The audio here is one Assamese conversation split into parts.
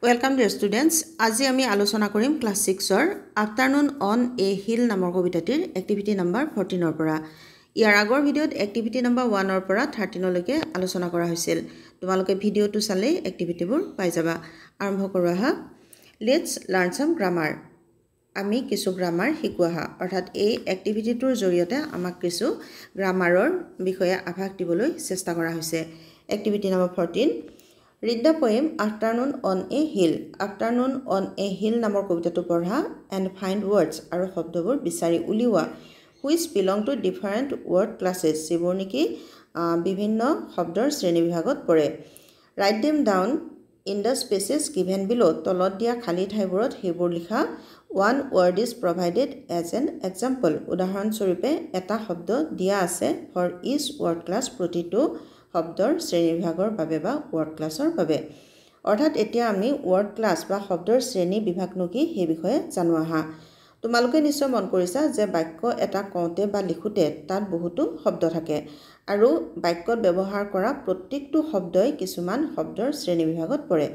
Welcome dear students. আজি আমি আলোচনা কৰিম ক্লাস 6 ৰ আফটাৰনুন অন এ হিল নামৰ কবিতাটিৰ এক্টিভিটি নাম্বাৰ 14 ৰ পৰা। ইয়াৰ আগৰ ভিডিঅ'ত এক্টিভিটি নাম্বাৰ 1 ৰ পৰা 13 লৈকে আলোচনা কৰা হৈছিল। তোমালোকে ভিডিঅ'টো চালে এক্টিভিটিবোৰ পাই যাবা। আৰম্ভ কৰো আহা। Let's learn some grammar. আমি কিছু গ্ৰামাৰ শিকো আহা। অৰ্থাৎ এই এক্টিভিটিটোৰ জৰিয়তে আমাক কিছু গ্ৰামাৰৰ বিষয়ে আভাস দিবলৈ চেষ্টা কৰা হৈছে। Activity number 14 Read the poem Afternoon on a Hill. Afternoon on a Hill নামৰ কবিতাটো পঢ়া and find words আৰু শব্দবোৰ বিচাৰি উলিওৱা which belong to different word classes. যিবোৰ নেকি বিভিন্ন শব্দৰ শ্ৰেণী বিভাগত পৰে। Write them down in the spaces given below. তলত দিয়া খালী ঠাইবোৰত সেইবোৰ লিখা। One word is provided as an example. উদাহৰণস্বৰূপে এটা শব্দ দিয়া আছে for each word class প্ৰতিটো শব্দৰ শ্ৰেণী বিভাগৰ বাবে বা ওয়াৰ্ড ক্লাসৰ বাবে। অৰ্থাৎ এতিয়া আমি ওয়াৰ্ড ক্লাস বা শব্দৰ শ্ৰেণী বিভাগনো কি সেই বিষয়ে জানো আহা। তোমালোকে নিশ্চয় মন কৰিছা যে বাক্য এটা কওঁতে বা লিখোতে তাত বহুতো শব্দ থাকে আৰু বাক্যত ব্যৱহাৰ কৰা প্ৰত্যেকটো শব্দই কিছুমান শব্দৰ শ্ৰেণী বিভাগত পৰে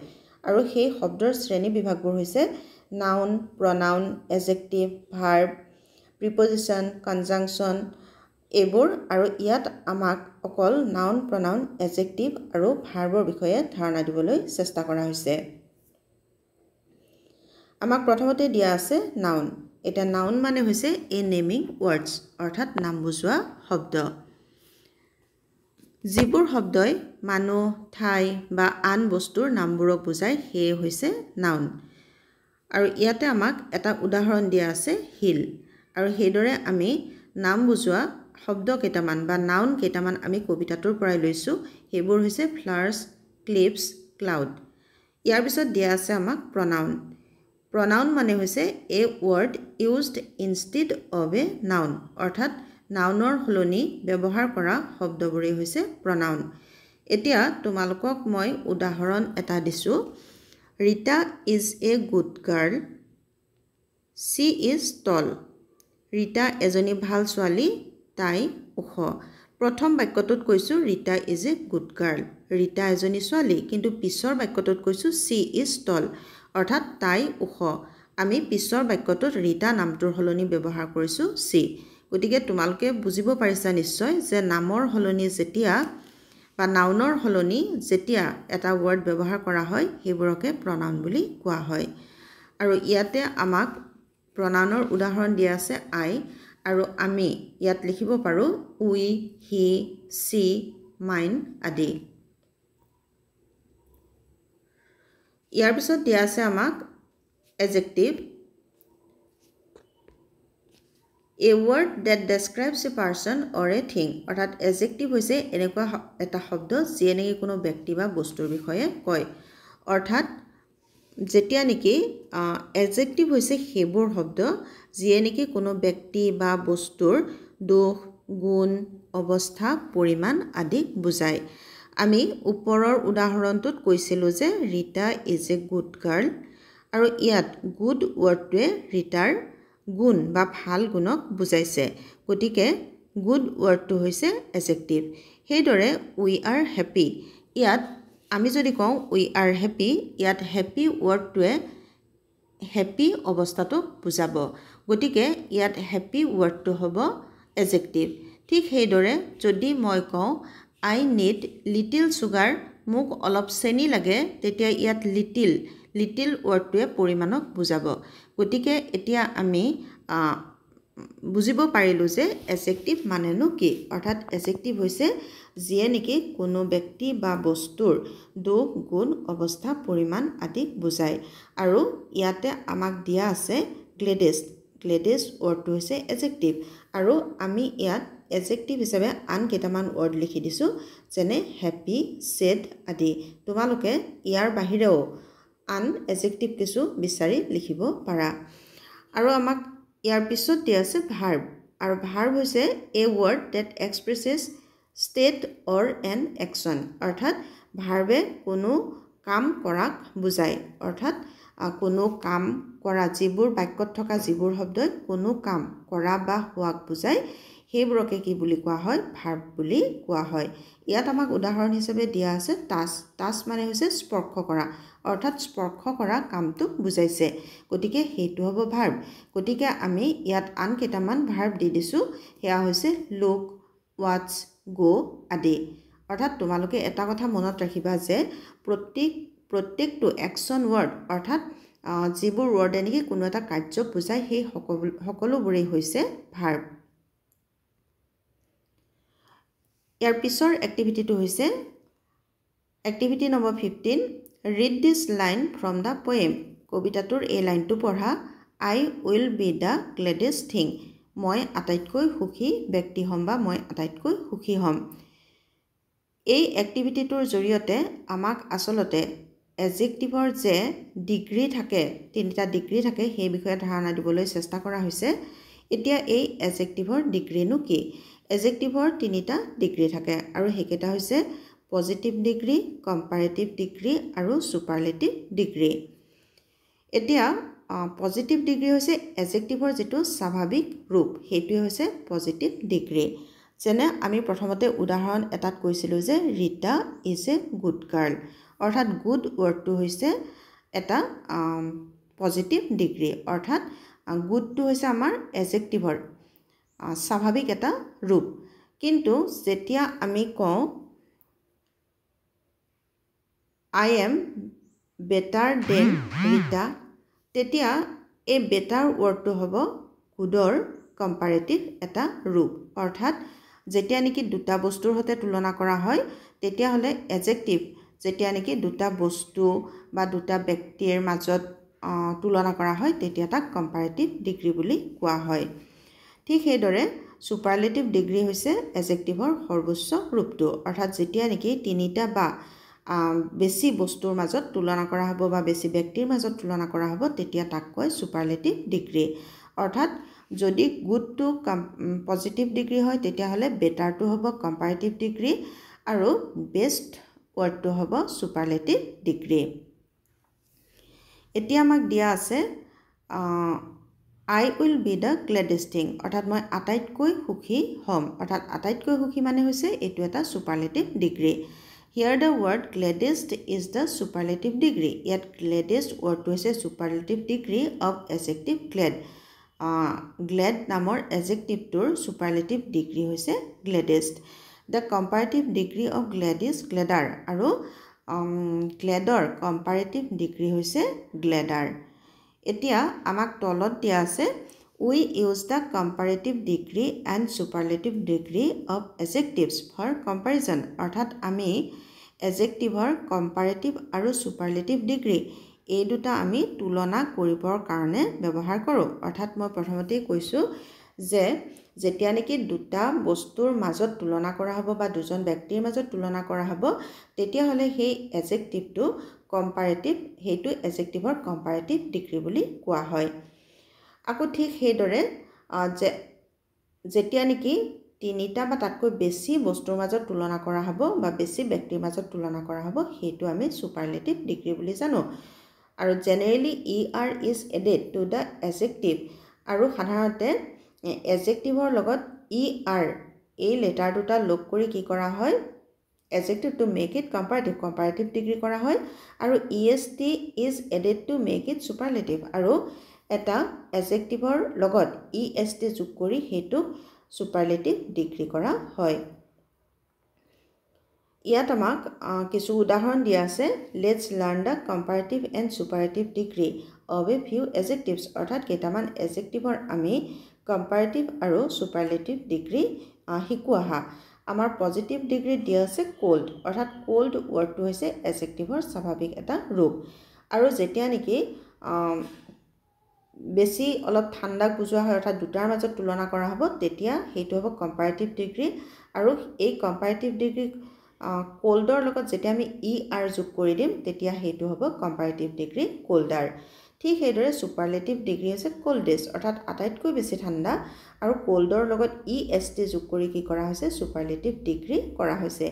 আৰু সেই শব্দৰ শ্ৰেণী বিভাগবোৰ হৈছে নাউন, প্ৰনাউন, এডজেক্টিভ, ভাৰ্ব, প্ৰিপজিশন, কনজাংশন এইবোৰ আৰু ইয়াত আমাক অকল নাউন, প্ৰনাউন, এডজেক্টিভ আৰু ভাৰ্বৰ বিষয়ে ধাৰণা দিবলৈ চেষ্টা কৰা হৈছে। আমাক প্ৰথমতে দিয়া আছে নাউন। এটা নাউন মানে হৈছে এ নেমিং ওয়াৰ্ডছ অৰ্থাৎ নাম বুজোৱা শব্দ। যিবোৰ শব্দই মানুহ, ঠাই বা আন বস্তুৰ নামবোৰক বুজায় সেয়ে হৈছে নাউন। আৰু ইয়াতে আমাক এটা উদাহৰণ দিয়া আছে হিল আৰু সেইদৰে আমি নাম বুজোৱা শব্দ কেইটামান বা নাউন কেইটামান আমি কবিতাটোৰ পৰাই লৈছো। সেইবোৰ হৈছে ফ্লাৱাৰ্স, ক্লিপস, ক্লাউড। ইয়াৰ পিছত দিয়া আছে আমাক প্ৰনাউন। প্ৰনাউন মানে হৈছে a word used instead of a noun অৰ্থাৎ নাউনৰ সলনি ব্যৱহাৰ কৰা শব্দবোৰেই হৈছে প্ৰনাউন। এতিয়া তোমালোকক মই উদাহৰণ এটা দিছো। Rita is a good girl. She is tall. Rita এজনী ভাল ছোৱালী, তাই ওখ। প্ৰথম বাক্যটোত কৈছো Rita is a good girl. Rita এজনী ছোৱালী, কিন্তু পিছৰ বাক্যটোত কৈছো সি ইজ টল অৰ্থাৎ তাই ওখ। আমি পিছৰ বাক্যটোত ৰীতা নামটোৰ সলনি ব্যৱহাৰ কৰিছো সি। গতিকে তোমালোকে বুজিব পাৰিছা নিশ্চয় যে নামৰ সলনি যেতিয়া বা নাউনৰ সলনি যেতিয়া এটা ৱৰ্ড ব্যৱহাৰ কৰা হয় সেইবোৰকে প্ৰনাউন বুলি কোৱা হয়। আৰু ইয়াতে আমাক প্ৰনাউনৰ উদাহৰণ দিয়া আছে আই আৰু আমি ইয়াত লিখিব পাৰো উই, হি, সি, মাইন আদি। ইয়াৰ পিছত দিয়া আছে আমাক adjective. A word that describes a person or a thing অৰ্থাৎ এডজেক্টিভ হৈছে এনেকুৱা এটা শব্দ যিয়ে নেকি কোনো ব্যক্তি বা বস্তুৰ বিষয়ে কয়। অৰ্থাৎ যেতিয়া নেকি এডজেক্টিভ হৈছে সেইবোৰ শব্দ যিয়ে নেকি কোনো ব্যক্তি বা বস্তুৰ দোষ, গুণ, অৱস্থা, পৰিমাণ আদি বুজায়। আমি ওপৰৰ উদাহৰণটোত কৈছিলো যে Rita is a good girl আৰু ইয়াত গুড ৱৰ্ডটোৱে ৰীতাৰ গুণ বা ভাল গুণক বুজাইছে। গতিকে গুড ৱৰ্ডটো হৈছে এডজেক্টিভ। সেইদৰে উই আৰ হেপী। ইয়াত আমি যদি কওঁ উই আৰ হেপী, ইয়াত হেপী ৱৰ্ডটোৱে হেপী অৱস্থাটো বুজাব। গতিকে ইয়াত হেপী ৱৰ্ডটো হ'ব এডজেক্টিভ। ঠিক সেইদৰে যদি মই কওঁ আই নিড লিটিল চুগাৰ, মোক অলপ চেনি লাগে, তেতিয়া ইয়াত লিটিল ৱৰ্ডটোৱে পৰিমাণক বুজাব। গতিকে এতিয়া আমি বুজিব পাৰিলো যে এডজেক্টিভ মানেনো কি। অৰ্থাৎ এডজেক্টিভ হৈছে যিয়ে নেকি কোনো ব্যক্তি বা বস্তুৰ দোষ, গুণ, অৱস্থা, পৰিমাণ আদি বুজায়। আৰু ইয়াতে আমাক দিয়া আছে গ্লেডেষ্ট। গ্লেডেষ্ট ৱৰ্ডটো হৈছে এডজেক্টিভ আৰু আমি ইয়াত এডজেক্টিভ হিচাপে আন কেইটামান ৱৰ্ড লিখি দিছো যেনে হেপী, ছেড আদি। তোমালোকে ইয়াৰ বাহিৰেও আন এডজেক্টিভ কিছু বিচাৰি লিখিব পাৰা। আৰু আমাক ইয়াৰ পিছত দিয়া আছে ভাৰ্ব আৰু ভাৰ্ব হৈছে a word date এক্সপ্ৰেছেছ state or N action অৰ্থাৎ ভাৰ্বে কোনো কাম কৰাক বুজায়। অৰ্থাৎ কোনো কাম কৰা যিবোৰ বাক্যত থকা যিবোৰ শব্দই কোনো কাম কৰা বা হোৱাক বুজায় সেইবোৰকে কি বুলি কোৱা হয় ভাৰ্ব বুলি কোৱা হয় ইয়াত আমাক উদাহৰণ হিচাপে দিয়া আছে টাচ টাচ মানে হৈছে স্পৰ্শ কৰা অৰ্থাৎ স্পৰ্শ কৰা কামটো বুজাইছে গতিকে সেইটো হ'ব ভাৰ্ব গতিকে আমি ইয়াত আন কেইটামান ভাৰ্ব দি দিছো হেয়া হৈছে লুক watch go আদি অৰ্থাৎ তোমালোকে এটা কথা মনত ৰাখিবা যে প্ৰত্যেকটো একচন ৱৰ্ড অৰ্থাৎ যিবোৰ ৱৰ্ডে নেকি কোনো এটা কাৰ্য বুজায় সেই সকলোবোৰেই হৈছে ভাৰ্ব ইয়াৰ পিছৰ এক্টিভিটিটো হৈছে activity number 15 read this line from the poem কবিতাটোৰ এই লাইনটো পঢ়া I will be the gladdest thing মই আটাইতকৈ সুখী ব্যক্তি হ'ম বা মই আটাইতকৈ সুখী হ'ম এই এক্টিভিটিটোৰ জৰিয়তে আমাক আচলতে এডজেক্টিভৰ যে ডিগ্ৰী থাকে তিনিটা ডিগ্ৰী থাকে সেই বিষয়ে ধাৰণা দিবলৈ চেষ্টা কৰা হৈছে এতিয়া এই এডজেক্টিভৰ ডিগ্ৰীনো কি এডজেক্টিভৰ তিনিটা ডিগ্ৰী থাকে আৰু হেকেটা হৈছে পজিটিভ ডিগ্ৰী কম্পাৰেটিভ ডিগ্ৰী আৰু সুপাৰলেটিভ ডিগ্ৰী এতিয়া পজিটিভ ডিগ্ৰী হৈছে এডজেক্টিভৰ যেটো স্বাভাৱিক ৰূপ হেতু হৈছে পজিটিভ ডিগ্ৰী যেনে আমি প্ৰথমতে উদাহৰণ এটাত কৈছিলো যে Rita is a good girl অৰ্থাৎ গুড ৱৰ্ডটো হৈছে এটা পজিটিভ ডিগ্ৰী অৰ্থাৎ গুডটো হৈছে আমাৰ এডজেক্টিভৰ স্বাভাৱিক এটা ৰূপ কিন্তু যেতিয়া আমি কওঁ I am better than Rita তেতিয়া এই বেটাৰ ৱৰ্ডটো হ'ব গুডৰ কম্পাৰেটিভ এটা ৰূপ অৰ্থাৎ যেতিয়া নেকি দুটা বস্তুৰ সৈতে তুলনা কৰা হয় তেতিয়া হলে এডজেক্টিভ যেতিয়া নেকি দুটা বস্তু বা দুটা ব্যক্তিৰ মাজত তুলনা কৰা হয় তেতিয়া তাক কম্পাৰেটিভ ডিগ্ৰী বুলি কোৱা হয় ঠিক সেইদৰে সুপাৰলেটিভ ডিগ্ৰী হৈছে এডজেক্টিভৰ সৰ্বোচ্চ ৰূপটো অৰ্থাৎ যেতিয়া নেকি তিনিটা বা বেছি বস্তুৰ মাজত তুলনা কৰা হ'ব বা বেছি ব্যক্তিৰ মাজত তুলনা কৰা হ'ব তেতিয়া তাক কয় সুপাৰলেটিভ ডিগ্ৰী অৰ্থাৎ যদি গুডটো পজিটিভ ডিগ্ৰী হয় তেতিয়া হলে বেটাৰটো হ'ব কম্পাৰেটিভ ডিগ্ৰী আৰু বেষ্ট ৱৰ্ডটো হ'ব সুপাৰলেটিভ ডিগ্ৰী এতিয়া আমাক দিয়া আছে I will be the gladdest thing অৰ্থাৎ মই আটাইতকৈ সুখী হ'ম অৰ্থাৎ আটাইতকৈ সুখী মানে হৈছে এটো এটা সুপাৰলেটিভ degree Here the word gladdest is the superlative degree. Yet gladdest word to say superlative degree of adjective glad. Glad namor adjective tour superlative degree hoise gladdest. The comparative degree of glad is gladder. Aro gladder comparative degree hoise gladder. Etia amak tolot dia ase we use the comparative degree and superlative degree of adjectives for comparison অর্থাৎ আমি adjectiveৰ comparative আৰু superlative degree এই দুটা আমি তুলনা কৰিবৰ কাৰণে ব্যৱহাৰ কৰো অৰ্থাৎ মই প্ৰথমতেই কৈছো যে যেতিয়া নেকি দুটা বস্তুৰ মাজত তুলনা কৰা হ'ব বা দুজন ব্যক্তিৰ মাজত তুলনা কৰা হ'ব তেতিয়া হলে সেই adjectiveটো comparative হেতু adjectiveৰ comparative degree বুলি কোৱা হয় আকৌ ঠিক সেইদৰে যেতিয়া নেকি তিনিটা বা তাতকৈ বেছি বস্তুৰ মাজত তুলনা কৰা হ'ব বা বেছি ব্যক্তিৰ মাজত তুলনা কৰা হ'ব হেতু আমি সুপাৰলেটিভ ডিগ্ৰী বুলি জানো আৰু generally er is added to the adjective আৰু সাধাৰণতে adjectiveৰ লগত er এই লেটাৰ দুটা লগ কৰি কি কৰা হয় adjective to make it comparative degree কৰা হয় আৰু est is added to make it superlative আৰু এটা adjectiveৰ লগত est যোগ কৰি হেতু superlative degree কৰা হয় ইয়াত আমাক কিছু উদাহৰণ দিয়া আছে let's learn the comparative and superlative degree of a few adjectives অৰ্থাৎ কেইটামান adjectiveৰ আমি comparative আৰু superlative degree শিকোৱা আমাৰ পজিটিভ ডিগ্ৰী দিয়া আছে cold অৰ্থাৎ cold ৱৰ্ডটো হৈছে adjectiveৰ স্বাভাৱিক এটা ৰূপ আৰু যেতিয়া নেকি বেছি অলপ ঠাণ্ডা বুজোৱা হয় অৰ্থাৎ দুটাৰ মাজত তুলনা কৰা হ'ব তেতিয়া হেতু হ'ব কম্পাৰেটিভ ডিগ্ৰী আৰু এই কম্পাৰেটিভ ডিগ্ৰী কোল্ডৰ লগত যেতিয়া আমি er যোগ কৰি দিম তেতিয়া হেতু হ'ব কম্পাৰেটিভ ডিগ্ৰী কোল্ডাৰ ঠিক সেইদৰে সুপাৰলেটিভ ডিগ্ৰী হৈছে কোল্ডেষ্ট অৰ্থাৎ আটাইতকৈ বেছি ঠাণ্ডা আৰু কোল্ডৰ লগত est যোগ কৰি কি কৰা হৈছে সুপাৰলেটিভ ডিগ্ৰী কৰা হৈছে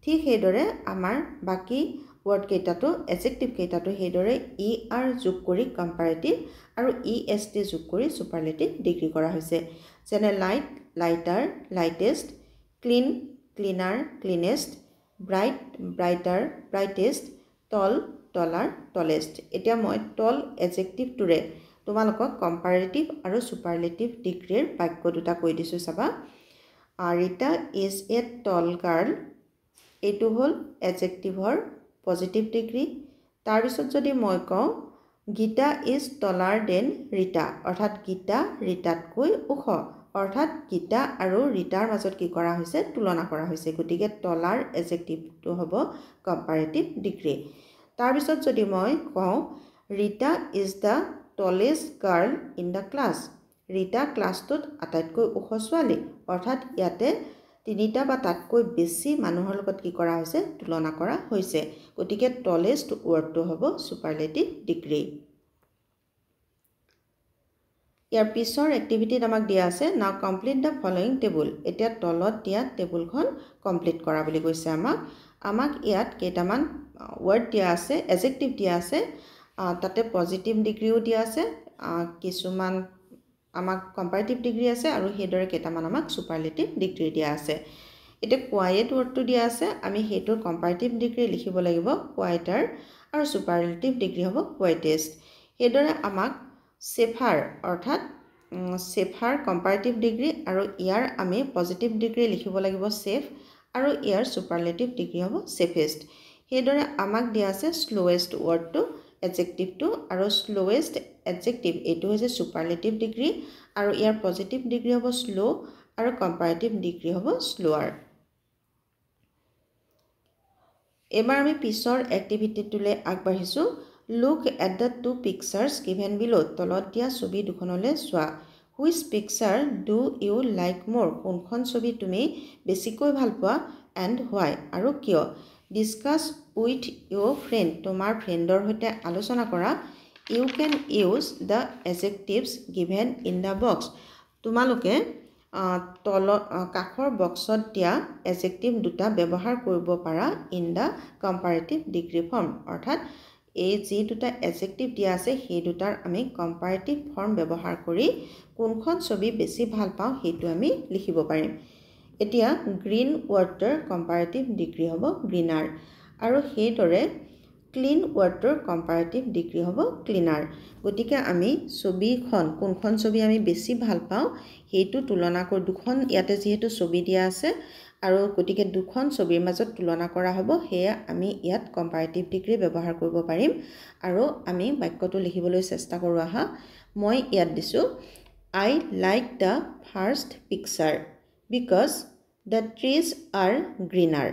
ঠিক সেইদৰে আমাৰ বাকি word কেইটাটো adjective কেইটাটো হেদৰে er যোগ কৰি comparative আৰু est যোগ কৰি superlative degree কৰা হৈছে যেনে lighter lightest clean cleaner cleanest bright brighter brightest tall taller tallest এতিয়া মই টল এডজেক্টিভটোৰে তোমালোকক কম্পাৰেটিভ আৰু সুপাৰলেটিভ ডিগ্ৰীৰ বাক্য দুটা কৈ দিছোঁ চাবা Rita is a tall girl এইটো হ'ল এডজেক্টিভৰ পজিটিভ ডিগ্ৰী তাৰপিছত যদি মই কওঁ Gita is taller than Rita অৰ্থাৎ গীতা ৰীতাতকৈ ওখ অৰ্থাৎ গীতা আৰু ৰীতাৰ মাজত কি কৰা হৈছে তুলনা কৰা হৈছে গতিকে টলাৰ এডজেক্টিভটো হ'ব কম্পাৰেটিভ ডিগ্ৰী তাৰপিছত যদি মই কওঁ Rita is the tallest girl in the class Rita ক্লাছটোত আটাইতকৈ ওখ ছোৱালী অৰ্থাৎ ইয়াতে তিনিটা বা তাতকৈ বেছি মানুহৰ লগত কি কৰা হৈছে তুলনা কৰা হৈছে গতিকে টলেষ্ট ৱৰ্ডটো হ'ব সুপাৰলেটিভ ডিগ্ৰী ইয়াৰ পিছৰ এক্টিভিটিত আমাক দিয়া আছে নাও কমপ্লিট দ্য ফলোয়িং টেবুল এতিয়া তলত দিয়া টেবুলখন কমপ্লিট কৰা বুলি কৈছে আমাক ইয়াত কেইটামান ৱৰ্ড দিয়া আছে এডজেক্টিভ দিয়া আছে তাতে পজিটিভ ডিগ্ৰীও দিয়া আছে কিছুমান আমাক কম্পাৰেটিভ ডিগ্ৰী আছে আৰু সেইদৰে কেইটামান আমাক সুপাৰলেটিভ ডিগ্ৰী দিয়া আছে এতিয়া কোৱাইট ৱৰ্ডটো দিয়া আছে আমি সেইটোৰ কম্পাৰেটিভ ডিগ্ৰী লিখিব লাগিব কোৱাইটাৰ আৰু সুপাৰলেটিভ ডিগ্ৰী হ'ব কোৱাইটেষ্ট সেইদৰে আমাক সেফাৰ অৰ্থাৎ সেফাৰ কম্পাৰেটিভ ডিগ্ৰী আৰু ইয়াৰ আমি পজিটিভ ডিগ্ৰী লিখিব লাগিব সেফ আৰু ইয়াৰ সুপাৰলেটিভ ডিগ্ৰী হ'ব সেফেষ্ট সেইদৰে আমাক দিয়া আছে স্লোৱেষ্ট ৱৰ্ডটো এডজেক্টিভটো আৰু স্লোৱেষ্ট এডজেক্টিভ এইটো হৈছে সুপাৰলেটিভ ডিগ্ৰী আৰু ইয়াৰ পজিটিভ ডিগ্ৰী হ'ব স্লো আৰু কম্পাৰেটিভ ডিগ্ৰী হ'ব স্লোৱাৰ এবাৰ আমি পিছৰ এক্টিভিটিটোলৈ আগবাঢ়িছোঁ look at the two pictures given below তলত দিয়া ছবি দুখনলৈ চোৱা which picture do you like মোৰ কোনখন ছবি তুমি বেছিকৈ ভাল পোৱা এণ্ড হোৱাই আৰু কিয় ডিছকাছ উইথ ইউৰ ফ্ৰেণ্ড তোমাৰ ফ্ৰেণ্ডৰ সৈতে আলোচনা কৰা you can use the adjectives given in the box তোমালোকে কাষৰ বক্সত দিয়া এডজেক্টিভ দুটা ব্যৱহাৰ কৰিব পাৰা in the comparative degree form অৰ্থাৎ এই যি দুটা এডজেক্টিভ দিয়া আছে সেই দুটাৰ আমি কম্পাৰেটিভ ফৰ্ম ব্যৱহাৰ কৰি কোনখন ছবি বেছি ভাল পাওঁ সেইটো আমি লিখিব পাৰিম এতিয়া গ্ৰীণ ৱৰ্ডৰ কম্পাৰেটিভ ডিগ্ৰী হ'ব গ্ৰীনাৰ আৰু সেইদৰে ক্লিন ৱৰ্ডৰ কম্পাৰেটিভ ডিগ্ৰী হ'ব ক্লিনাৰ গতিকে আমি ছবিখন কোনখন ছবি আমি বেছি ভাল পাওঁ সেইটো তুলনা কৰি দুখন ইয়াতে যিহেতু ছবি দিয়া আছে আৰু গতিকে দুখন ছবিৰ মাজত তুলনা কৰা হ'ব সেয়া আমি ইয়াত কম্পাৰেটিভ ডিগ্ৰী ব্যৱহাৰ কৰিব পাৰিম আৰু আমি বাক্যটো লিখিবলৈ চেষ্টা কৰোঁ আহা মই ইয়াত দিছোঁ I like the first picture because the trees are greener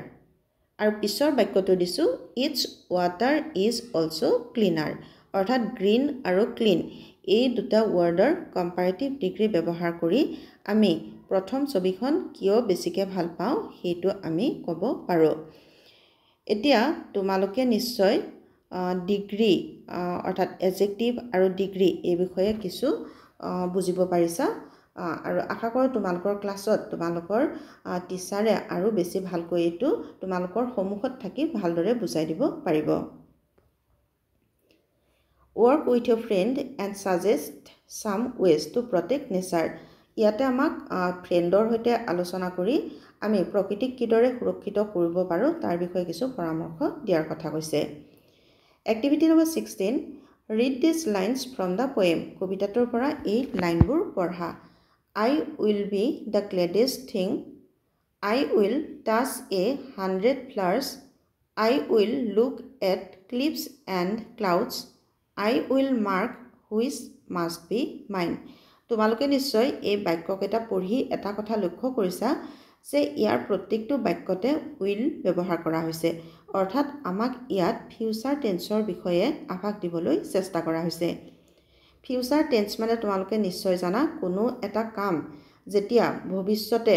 আৰু পিছৰ বাক্যটো দিছোঁ it's water is also' cleaner অৰ্থাৎ গ্ৰীণ আৰু ক্লিন এই দুটা ৱৰ্ডৰ কম্পাৰেটিভ ডিগ্ৰী ব্যৱহাৰ কৰি আমি প্ৰথম ছবিখন কিয় বেছিকৈ ভাল পাওঁ সেইটো আমি ক'ব পাৰোঁ এতিয়া তোমালোকে নিশ্চয় ডিগ্ৰী অৰ্থাৎ এডজেক্টিভ আৰু ডিগ্ৰী এই বিষয়ে কিছু বুজিব পাৰিছা আৰু আশা কৰোঁ তোমালোকৰ ক্লাছত তোমালোকৰ টিচাৰে আৰু বেছি ভালকৈ এইটো তোমালোকৰ সন্মুখত থাকি ভালদৰে বুজাই দিব পাৰিব work with your friend and suggest some ways to protect nature ইয়াতে আমাক ফ্ৰেণ্ডৰ সৈতে আলোচনা কৰি আমি প্ৰকৃতিক কিদৰে সুৰক্ষিত কৰিব পাৰোঁ তাৰ বিষয়ে কিছু পৰামৰ্শ দিয়াৰ কথা কৈছে activity number 16 read this lines from the poem কবিতাটোৰ পৰা এই লাইনবোৰ পঢ়া I will be the gladest thing. I will touch 100 flowers. I will look at cliffs and clouds. I will mark which must be mine. তোমালোকে নিশ্চয় এই বাক্যকেইটা পঢ়ি এটা কথা লক্ষ্য কৰিছা যে ইয়াৰ প্ৰত্যেকটো বাক্যতে উইল ব্যৱহাৰ কৰা হৈছে অৰ্থাৎ আমাক ইয়াত ফিউচাৰ টেন্সৰ বিষয়ে আভাস দিবলৈ চেষ্টা কৰা হৈছে ফিউচাৰ টেন্স মানে তোমালোকে নিশ্চয় জানা কোনো এটা কাম যেতিয়া ভৱিষ্যতে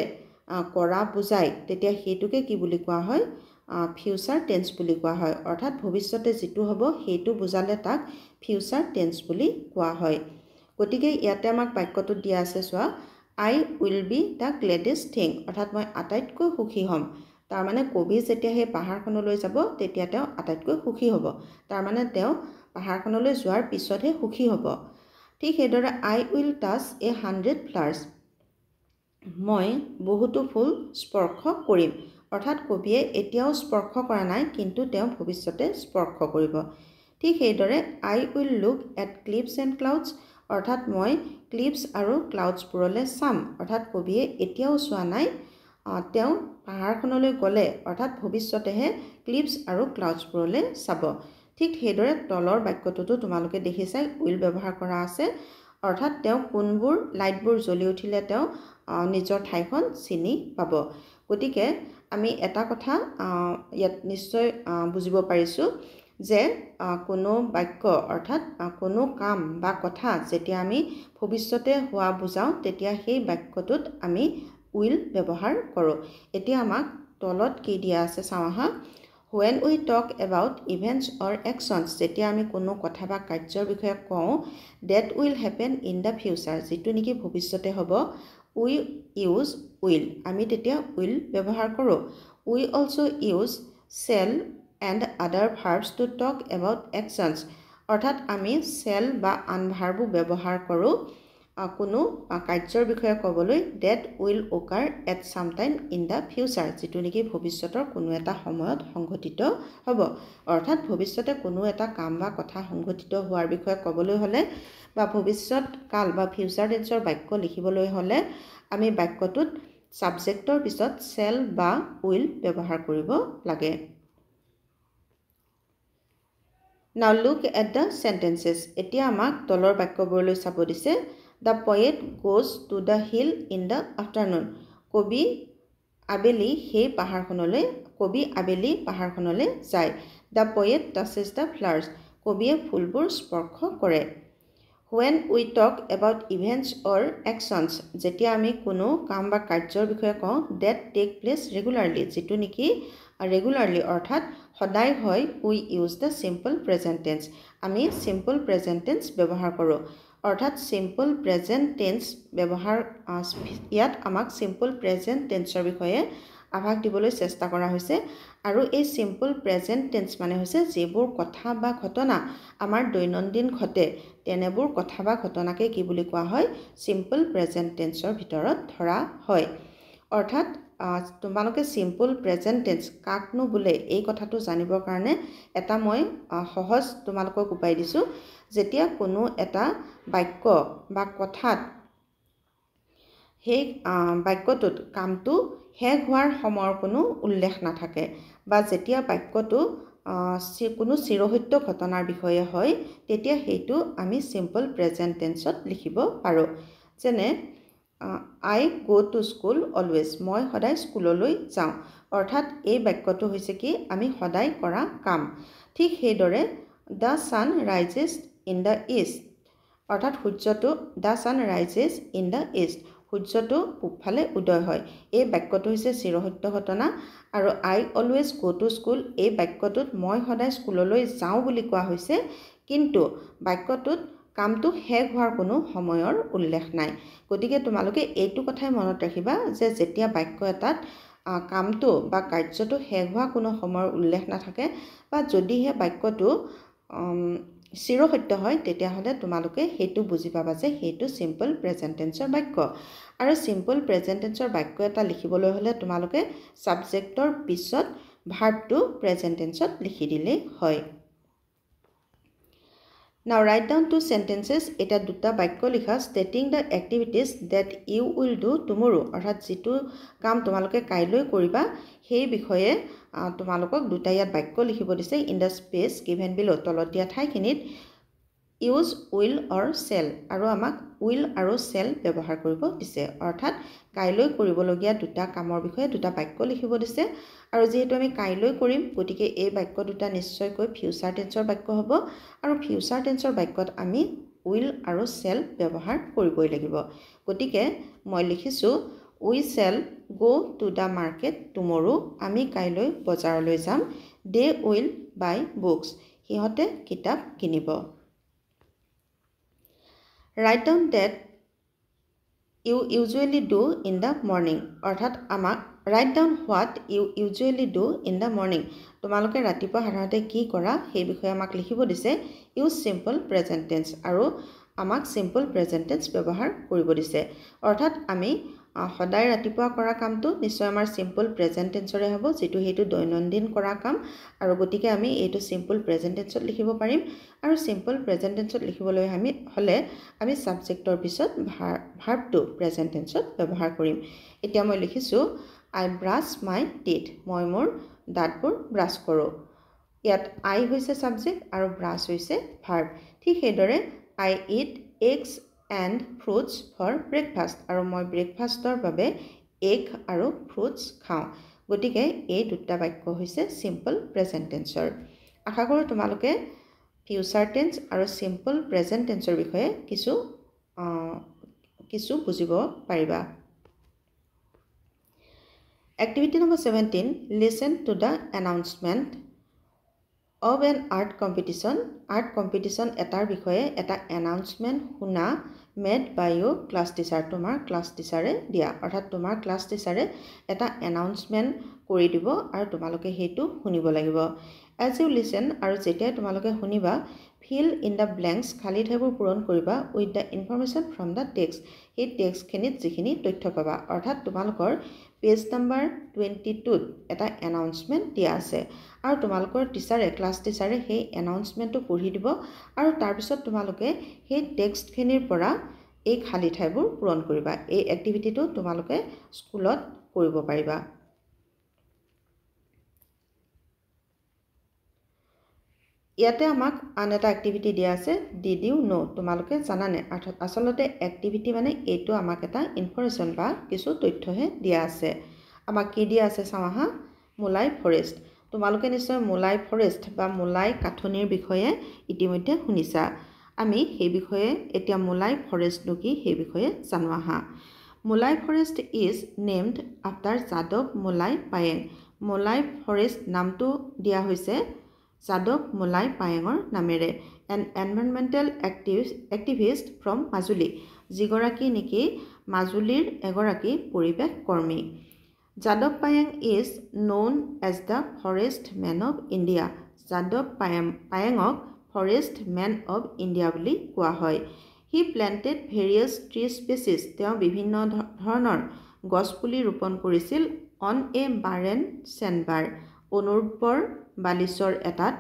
কৰা বুজায় তেতিয়া সেইটোকে কি বুলি কোৱা হয় ফিউচাৰ টেন্স বুলি কোৱা হয় অৰ্থাৎ ভৱিষ্যতে যিটো হ'ব সেইটো বুজালে তাক ফিউচাৰ টেন্স বুলি কোৱা হয় গতিকে ইয়াতে আমাক বাক্যটো দিয়া আছে চোৱা আই will be the gladdest thing অৰ্থাৎ মই আটাইতকৈ সুখী হ'ম তাৰমানে কবি যেতিয়া সেই পাহাৰখনলৈ যাব তেতিয়া তেওঁ আটাইতকৈ সুখী হ'ব তাৰমানে তেওঁ পাহাৰখনলৈ যোৱাৰ পিছতহে সুখী হ'ব ঠিক সেইদৰে আই উইল টাচ 100 ফ্লাৱাৰ্ছ মই বহুতো ফুল স্পৰ্শ কৰিম অৰ্থাৎ কবিয়ে এতিয়াও স্পৰ্শ কৰা নাই কিন্তু তেওঁ ভৱিষ্যতে স্পৰ্শ কৰিব ঠিক সেইদৰে I will look at clips and clouds অৰ্থাৎ মই ক্লিপছ আৰু ক্লাউডছবোৰলৈ চাম অৰ্থাৎ কবিয়ে এতিয়াও চোৱা নাই তেওঁ পাহাৰখনলৈ গ'লে অৰ্থাৎ ভৱিষ্যতেহে ক্লিপছ আৰু ক্লাউডছবোৰলৈ চাব ঠিক সেইদৰে তলৰ বাক্যটোতো তোমালোকে দেখিছাই উইল ব্যৱহাৰ কৰা আছে অৰ্থাৎ তেওঁ কোনবোৰ লাইটবোৰ জ্বলি উঠিলে তেওঁ নিজৰ ঠাইখন চিনি পাব গতিকে আমি এটা কথা ইয়াত নিশ্চয় বুজিব পাৰিছোঁ যে কোনো বাক্য অৰ্থাৎ কোনো কাম বা কথা যেতিয়া আমি ভৱিষ্যতে হোৱা বুজাওঁ তেতিয়া সেই বাক্যটোত আমি উইল ব্যৱহাৰ কৰোঁ এতিয়া আমাক তলত কি দিয়া আছে চাওঁ আহা when we talk about events or actions যেতিয়া আমি কোনো কথা বা কাৰ্যৰ বিষয়ে কওঁ that will happen in the future যেটো নেকি ভৱিষ্যতে হ'ব we use will আমি তেতিয়া will ব্যৱহাৰ কৰোঁ we also use shall and other verbs to talk about actions অৰ্থাৎ আমি shall বা আন ভাৰ্বো ব্যৱহাৰ কৰোঁ কোনো কাৰ্যৰ বিষয়ে ক'বলৈ that will occur at some time in the future যেটো নেকি ভৱিষ্যতৰ কোনো এটা সময়ত সংঘটিত হ'ব অৰ্থাৎ ভৱিষ্যতে কোনো এটা কাম বা কথা সংঘটিত হোৱাৰ বিষয়ে ক'বলৈ হ'লে বা ভৱিষ্যত কাল বা ফিউচাৰ টেন্সৰ বাক্য লিখিবলৈ হ'লে আমি বাক্যটোত সাবজেক্টৰ পিছত shall বা will ব্যৱহাৰ কৰিব লাগে Now look at the sentences এতিয়া আমাক তলৰ বাক্যবোৰলৈ চাব দিছে The poet goes to the hill in the afternoon. কবি আবেলি পাহাৰখনলৈ যায় The poet touches the flowers. কবিয়ে ফুলবোৰ স্পৰ্শ কৰে When we talk about events or actions যেতিয়া আমি কোনো কাম বা কাৰ্যৰ বিষয়ে কওঁ that take place regularly যেটো নেকি regularly অৰ্থাৎ সদায় হয় we use the simple present tense আমি simple present tense ব্যৱহাৰ কৰোঁ অৰ্থাৎ simple present tense ব্যৱহাৰ ইয়াত আমাক simple present tenseৰ বিষয়ে আভাস দিবলৈ চেষ্টা কৰা হৈছে আৰু এই simple present tense মানে হৈছে যিবোৰ কথা বা ঘটনা আমাৰ দৈনন্দিন ঘটে তেনেবোৰ কথা বা ঘটনাকে কি বুলি কোৱা হয় simple present tenseৰ ভিতৰত ধৰা হয় অৰ্থাৎ তোমালোকে simple present tense কাকনো বোলে এই কথাটো জানিবৰ কাৰণে এটা মই সহজ তোমালোকক উপায় দিছো যেতিয়া কোনো এটা বাক্য বা কথাত সেই বাক্যটোত কামটো শেষ হোৱাৰ সময়ৰ কোনো উল্লেখ নাথাকে বা যেতিয়া বাক্যটো কোনো চিৰসত্য ঘটনাৰ বিষয়ে হয় তেতিয়া হেতু আমি simple present tenseত লিখিব পাৰো যেনে I go to school always মই সদায় স্কুললৈ যাওঁ অৰ্থাৎ এই বাক্যটো হৈছে কি আমি সদায় কৰা কাম ঠিক সেইদৰে the sun rises in the east অৰ্থাৎ সূৰ্যটো the sun rises in the east সূৰ্যটো পূবফালে উদয় হয় এই বাক্যটো হৈছে চিৰসত্য ঘটনা আৰু I always go to school এই বাক্যটোত মই সদায় স্কুললৈ যাওঁ বুলি কোৱা হৈছে কিন্তু বাক্যটোত কামটো শেষ হোৱাৰ কোনো সময়ৰ উল্লেখ নাই গতিকে তোমালোকে এইটো কথাই মনত ৰাখিবা যে যেতিয়া বাক্য এটাত কামটো বা কাৰ্যটো শেষ হোৱা কোনো সময়ৰ উল্লেখ নাথাকে বা যদিহে বাক্যটো চিৰসত্য হয় তেতিয়াহ'লে তোমালোকে হেতু বুজি পাবা যে হেতু simple present tenseৰ বাক্য আৰু simple present tenseৰ বাক্য এটা লিখিবলৈ হ'লে তোমালোকে সাবজেক্টৰ পিছত ভাৰ্বটো present tenseত লিখি দিলে হয় Now write down two sentences এটা দুটা বাক্য লিখা stating the activities that you will do tomorrow অৰ্থাৎ যেটো কাম তোমালোকে কাইলৈ কৰিবা সেই বিষয়ে তোমালোকক দুটা ইয়াত বাক্য লিখিব দিছে in the space given below তলত দিয়া ঠাইখিনিত use will or shall আৰু আমাক will আৰু shall ব্যৱহাৰ কৰিব দিছে অৰ্থাৎ কাইলৈ কৰিবলগীয়া দুটা কামৰ বিষয়ে দুটা বাক্য লিখিব দিছে আৰু যেহেতু আমি কাইলৈ কৰিম গতিকে এই বাক্য দুটা নিশ্চয়কৈ ফিউচাৰ টেন্সৰ বাক্য হ'ব আৰু ফিউচাৰ টেন্সৰ বাক্যত আমি will আৰু shall ব্যৱহাৰ কৰিবই লাগিব গতিকে মই লিখিছো we shall go to the market tomorrow আমি কাইলৈ বজাৰলৈ যাম they will buy books হিহতে কিতাপ কিনিব Write down that you usually do in the morning অৰ্থাৎ আমাক write down what you usually do in the morning তোমালোকে ৰাতিপুৱা সাধাৰণতে কি কৰা সেই বিষয়ে আমাক লিখিব দিছে use simple present tense আৰু আমাক simple present tense ব্যৱহাৰ কৰিব দিছে অৰ্থাৎ আমি সদায় ৰাতিপুৱা কৰা কামটো নিশ্চয় আমাৰ সিম্পল প্ৰেজেন্ট টেন্সৰে হ'ব যেটো হেতু দৈনন্দিন কৰা কাম আৰু গতিকে আমি এইটো সিম্পল প্ৰেজেন্ট টেন্সত লিখিব পাৰিম আৰু সিম্পল প্ৰেজেন্ট টেন্সত লিখিবলৈ আমি সাবজেক্টৰ পিছত ভাৰ্বটো প্ৰেজেন্ট টেন্সত ব্যৱহাৰ কৰিম এতিয়া মই লিখিছো I brush my teeth মই মোৰ দাঁতবোৰ ব্ৰাছ কৰো ইয়াত I হৈছে সাবজেক্ট আৰু brush হৈছে ভাৰ্ব ঠিক সেইদৰে I eat eggs and fruits for breakfast আৰু মই ব্ৰেকফাষ্টৰ বাবে এগ আৰু ফ্ৰুটস খাওঁ গতিকে এই দুটা বাক্য হৈছে সিম্পল প্ৰেজেন্ট টেন্সৰ আশা কৰো তোমালোকে ফিউচাৰ টেন্স আৰু সিম্পল প্ৰেজেন্ট টেন্সৰ বিষয়ে কিছু বুজিব পাৰিবা Activity number 17 listen to the announcement of an art competition এটাৰ বিষয়ে এটা announcement শুনা made by your class teacher তোমাৰ class teacherে দিয়া অৰ্থাৎ তোমাৰ class teacherে এটা announcement কৰি দিব আৰু তোমালোকে হেতু শুনিব লাগিব as you listen আৰু যেতিয়া তোমালোকে শুনিবা fill in the blanks খালি ঠাইবোৰ পূৰণ কৰিবা with the information from the text এই টেক্সট খিনিত যিখিনি তথ্য পাবা অৰ্থাৎ তোমালোকৰ পেজ নাম্বাৰ 22 এটা announcement দিয়া আছে আৰু তোমালোকৰ টিচাৰে ক্লাস টিচাৰে সেই announcement পঢ়ি দিব আৰু তাৰ পিছত তোমালোকে সেই টেক্সট খিনিৰ পৰা এই খালি ঠাইবোৰ পূৰণ কৰিবা এই এক্টিভিটিটো তোমালোকে স্কুলত কৰিব পাৰিবা ইয়াতে আমাক আন এটা এক্টিভিটি দিয়া আছে ডিড ইউ নো তোমালোকে জানানে আসলতে এক্টিভিটি মানে এইটো আমাক এটা ইনফৰমেশন বা কিছু তথ্যহে দিয়া আছে আমাক কি দিয়া আছে চাওহা মুলাই ফৰেষ্ট তোমালোকে নিশ্চয় মুলাই ফৰেষ্ট বা মুলাই কাঠনিৰ বিষয়ে ইতিমধ্যে শুনিছা আমি সেই বিষয়ে এতিয়া মুলাই ফৰেষ্ট কি সেই বিষয়ে জানো আহা Mulai forest is named after যাদৱ মুলাই পায়েং মুলাই ফৰেষ্ট নামটো দিয়া হৈছে যাদৱ মুলাই পায়েঙৰ নামেৰে an environmental activist from Majuli যিগৰাকী নেকি মাজুলীৰ এগৰাকী পৰিৱেশ কৰ্মী যাদৱ Payeng is known as the forest man of India যাদৱ পায়েঙক forest man of India বুলি কোৱা হয় he planted various tree species তেওঁ বিভিন্ন ধৰণৰ গছপুলি ৰোপণ কৰিছিল on a barren sandbar অনুৰ্বৰ বালিচৰ এটাত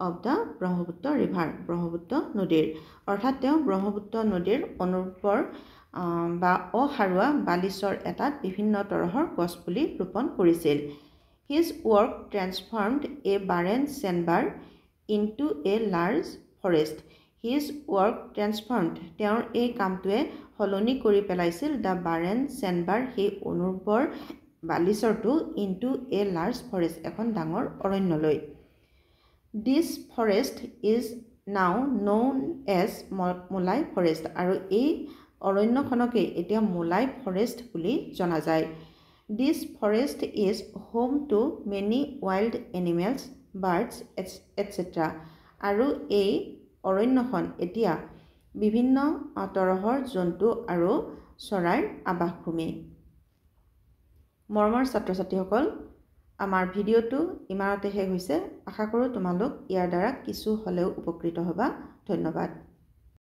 of the Brahmaputra river Brahmaputra নদীৰ অৰ্থাৎ তেওঁ ব্ৰহ্মপুত্ৰ নদীৰ অনুৰ্বৰ বা অহাৰুৱা বালিচৰ এটাত বিভিন্ন তৰহৰ গছপুলি ৰোপণ কৰিছিল his work transformed a barren sandbar into a large forest his work transformed তেওঁৰ এই কামটোৱে হলনি কৰি পেলাইছিল the barren sandbar হে অনুৰ্বৰ বালিচৰটো into a large forest এখন ডাঙৰ অৰণ্যলৈ this forest is now known as mulai forest আৰু এই অৰণ্যখনকে এতিয়া মুলাই ফৰেষ্ট বুলি জনা যায় this forest is home to many wild animals birds etc আৰু এই অৰণ্যখন এতিয়া বিভিন্ন তৰহৰ জন্তু আৰু চৰাইৰ আবাসভূমি মৰমৰ ছাত্ৰ ছাত্ৰীসকল আমাৰ ভিডিওটো ইমানতে শেষ হৈছে আশা কৰো তোমালোক ইয়াৰ দ্বাৰা কিছু হলেও উপকৃত হ'বা ধন্যবাদ